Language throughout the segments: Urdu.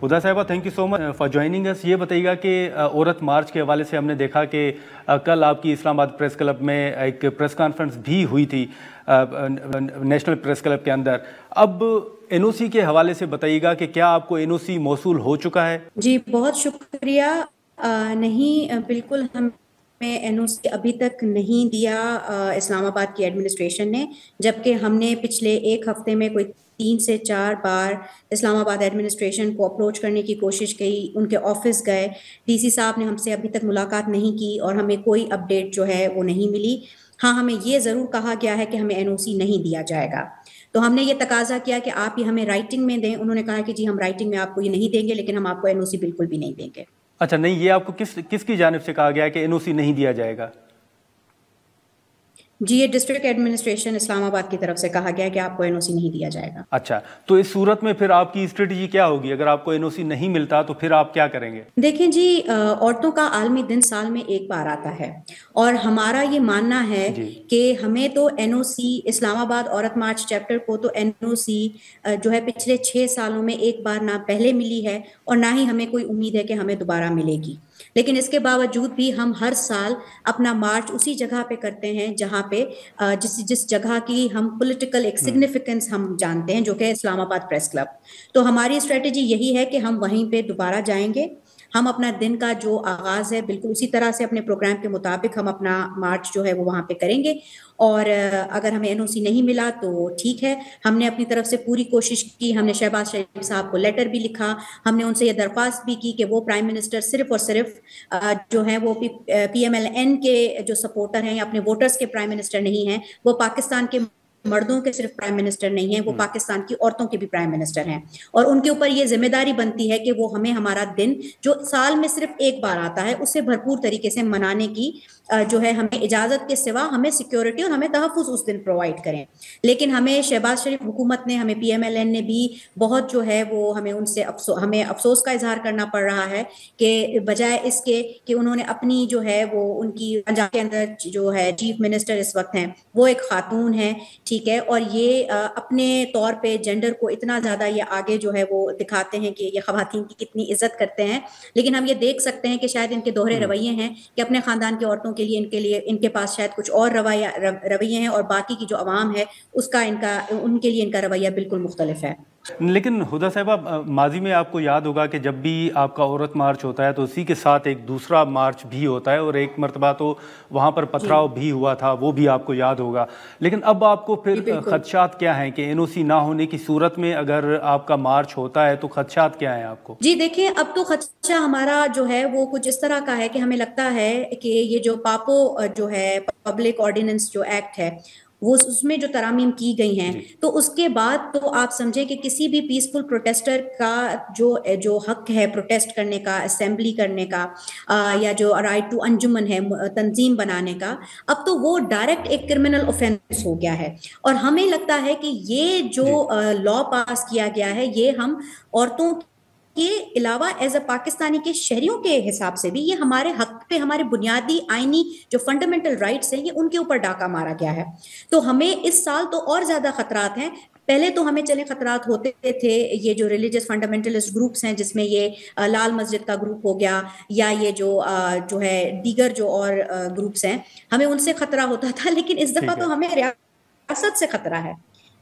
ہدا صاحبہ thank you so much for joining us. یہ بتائیے گا کہ عورت مارچ کے حوالے سے ہم نے دیکھا کہ کل آپ کی اسلام آباد پریس کلب میں ایک پریس کانفرنس بھی ہوئی تھی نیشنل پریس کلب کے اندر. اب این او سی کے حوالے سے بتائیے گا کہ کیا آپ کو این او سی موصول ہو چکا ہے؟ جی بہت شکریہ. نہیں بالکل ہمیں این او سی ابھی تک نہیں دیا اسلام آباد کی ایڈمنسٹریشن نے، جبکہ ہم نے پچھلے ایک ہفتے میں کوئی 3 سے 4 بار اسلام آباد ایڈمنسٹریشن کو اپروچ کرنے کی کوشش کی، ان کے آفس گئے. ڈی سی صاحب نے ہم سے ابھی تک ملاقات نہیں کی اور ہمیں کوئی اپڈیٹ جو ہے وہ نہیں ملی. ہاں ہمیں یہ ضرور کہا گیا ہے کہ ہمیں این او سی نہیں دیا جائے گا، تو ہم نے یہ تقاضا کیا کہ آپ یہ ہمیں رائٹنگ میں دیں. انہوں نے کہا کہ جی ہم رائٹنگ میں آپ کو یہ نہیں دیں گے، لیکن ہم آپ کو این او سی بالکل بھی نہیں دیں گے. اچھا نہیں، یہ آپ کو کس کی جانب سے کہا گیا ہے کہ این او سی نہیں دیا جائے گا؟ جی یہ ڈسٹرکٹ ایڈمنسٹریشن اسلام آباد کی طرف سے کہا گیا کہ آپ کو این او سی نہیں دیا جائے گا. اچھا تو اس صورت میں پھر آپ کی اسٹریٹجی کیا ہوگی؟ اگر آپ کو این او سی نہیں ملتا تو پھر آپ کیا کریں گے؟ دیکھیں جی، عورتوں کا عالمی دن سال میں ایک بار آتا ہے اور ہمارا یہ ماننا ہے کہ ہمیں تو این او سی اسلام آباد عورت مارچ چیپٹر کو تو این او سی جو ہے پچھلے 6 سالوں میں ایک بار نہ پہلے ملی ہے اور نہ ہی ہمیں کوئی امید ہے کہ ہمیں دوبارہ ملے گی. لیکن اس کے باوجود بھی ہم ہر سال اپنا مارچ اسی جگہ پہ کرتے ہیں جہاں پہ جس جگہ کی ہم پولیٹیکل ایک سگنیفیکنس ہم جانتے ہیں، جو کہ اسلام آباد پریس کلب. تو ہماری اسٹریٹجی یہی ہے کہ ہم وہیں پہ دوبارہ جائیں گے. ہم اپنا دن کا جو آغاز ہے بالکل اسی طرح سے اپنے پروگرام کے مطابق ہم اپنا مارچ جو ہے وہ وہاں پہ کریں گے. اور اگر ہمیں این او سی نہیں ملا تو ٹھیک ہے، ہم نے اپنی طرف سے پوری کوشش کی. ہم نے شہباز شریف صاحب کو لیٹر بھی لکھا، ہم نے ان سے یہ درخواست بھی کی کہ وہ پرائم منسٹر صرف اور صرف جو ہیں وہ پی ایم ایل این کے جو سپورٹر ہیں یا اپنے ووٹرز کے پرائم منسٹر نہیں ہیں، وہ پاکستان کے مردوں کے صرف پرائم منسٹر نہیں ہیں، وہ پاکستان کی عورتوں کے بھی پرائم منسٹر ہیں. اور ان کے اوپر یہ ذمہ داری بنتی ہے کہ وہ ہمیں ہمارا دن جو سال میں صرف ایک بار آتا ہے اسے بھرپور طریقے سے منانے کی جو ہے ہمیں اجازت کے سوا ہمیں سیکیورٹی اور ہمیں تحفظ اس دن پرووائڈ کریں. لیکن ہمیں شہباز شریف حکومت نے، ہمیں پی ایم ایل این نے بھی بہت جو ہے وہ ہمیں ان سے ہمیں افسوس کا اظہار کرنا پڑ رہا ہے کہ بجائے اس کے کہ انہوں نے اپنی جو ہے وہ ان کی پنجاب کے اندر جو ہے چیف منسٹر اس وقت ہیں وہ ایک خاتون ہے، ٹھیک ہے، اور یہ اپنے طور پہ جینڈر کو اتنا زیادہ یہ آگے جو ہے وہ دکھاتے ہیں کہ یہ خواتین کی کتنی عزت کرتے ہیں. لیکن ہم یہ دیکھ سکتے ہیں کہ شاید ان کے دوہرے رویے ہیں کہ اپنے خاندان کی عورتوں کے لیے ان کے پاس شاید کچھ اور رویے ہیں اور باقی کی جو عوام ہے اس کا ان کے لیے ان کا رویہ بالکل مختلف ہے. لیکن ہدا صاحبہ ماضی میں آپ کو یاد ہوگا کہ جب بھی آپ کا عورت مارچ ہوتا ہے تو اسی کے ساتھ ایک دوسرا مارچ بھی ہوتا ہے اور ایک مرتبہ تو وہاں پر پتھراؤ بھی ہوا تھا، وہ بھی آپ کو یاد ہوگا. لیکن اب آپ کو پھر خدشات کیا ہیں کہ این او سی نہ ہونے کی صورت میں اگر آپ کا مارچ ہوتا ہے تو خدشات کیا ہیں آپ کو؟ جی دیکھیں، اب تو خدشہ ہمارا جو ہے وہ کچھ اس طرح کا ہے کہ ہمیں لگتا ہے کہ یہ جو پاپو جو ہے پبلک آرڈیننس جو ایکٹ ہے وہ اس میں جو ترامیم کی گئی ہیں تو اس کے بعد تو آپ سمجھیں کہ کسی بھی پیسفل پروٹیسٹر کا جو حق ہے پروٹیسٹ کرنے کا، اسمبلی کرنے کا، یا جو رائٹ ٹو انجمن ہے، تنظیم بنانے کا، اب تو وہ ڈائریکٹ ایک کرمنل اوفینس ہو گیا ہے. اور ہمیں لگتا ہے کہ یہ جو لا پاس کیا گیا ہے یہ ہم عورتوں کے علاوہ ایز اے پاکستانی کے شہریوں کے حساب سے بھی یہ ہمارے حق پہ، ہمارے بنیادی آئینی جو فنڈامنٹل رائٹس ہیں، یہ ان کے اوپر ڈاکہ مارا گیا ہے. تو ہمیں اس سال تو اور زیادہ خطرات ہیں. پہلے تو ہمیں چلے خطرات ہوتے تھے یہ جو ریلیجس فنڈامنٹلسٹ گروپس ہیں، جس میں یہ لال مسجد کا گروپ ہو گیا یا یہ جو ہے دیگر جو اور گروپس ہیں، ہمیں ان سے خطرہ ہوتا تھا. لیکن اس دفعہ تو ہمیں ریاست سے خطرہ ہے،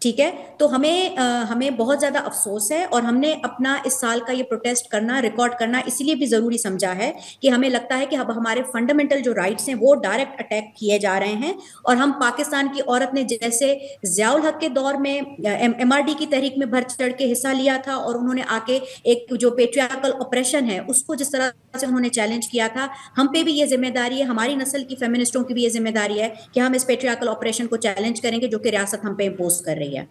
ٹھیک ہے. تو ہمیں بہت زیادہ افسوس ہے اور ہم نے اپنا اس سال کا یہ پروٹیسٹ کرنا، ریکارڈ کرنا اس لیے بھی ضروری سمجھا ہے کہ ہمیں لگتا ہے کہ اب ہمارے فنڈامنٹل جو رائٹس ہیں وہ ڈائریکٹ اٹیک کیے جا رہے ہیں. اور ہم پاکستان کی عورت نے جیسے ضیاء الحق کے دور میں ایم آر ڈی کی تحریک میں بڑھ چڑھ کے حصہ لیا تھا اور انہوں نے آ کے ایک جو پیٹریارکل اپریشن ہے اس کو جس طرح سے انہوں نے چیلنج کیا تھا، ہم پہ بھی یہ ذمہ داری ہے، ہماری نسل کی فیمنسٹوں کی بھی یہ ذمہ داری ہے کہ ہم اس پیٹریارکل آپریشن کو چیلنج کریں گے جو کہ ریاست ہم پہ امپوز کر رہی ہے.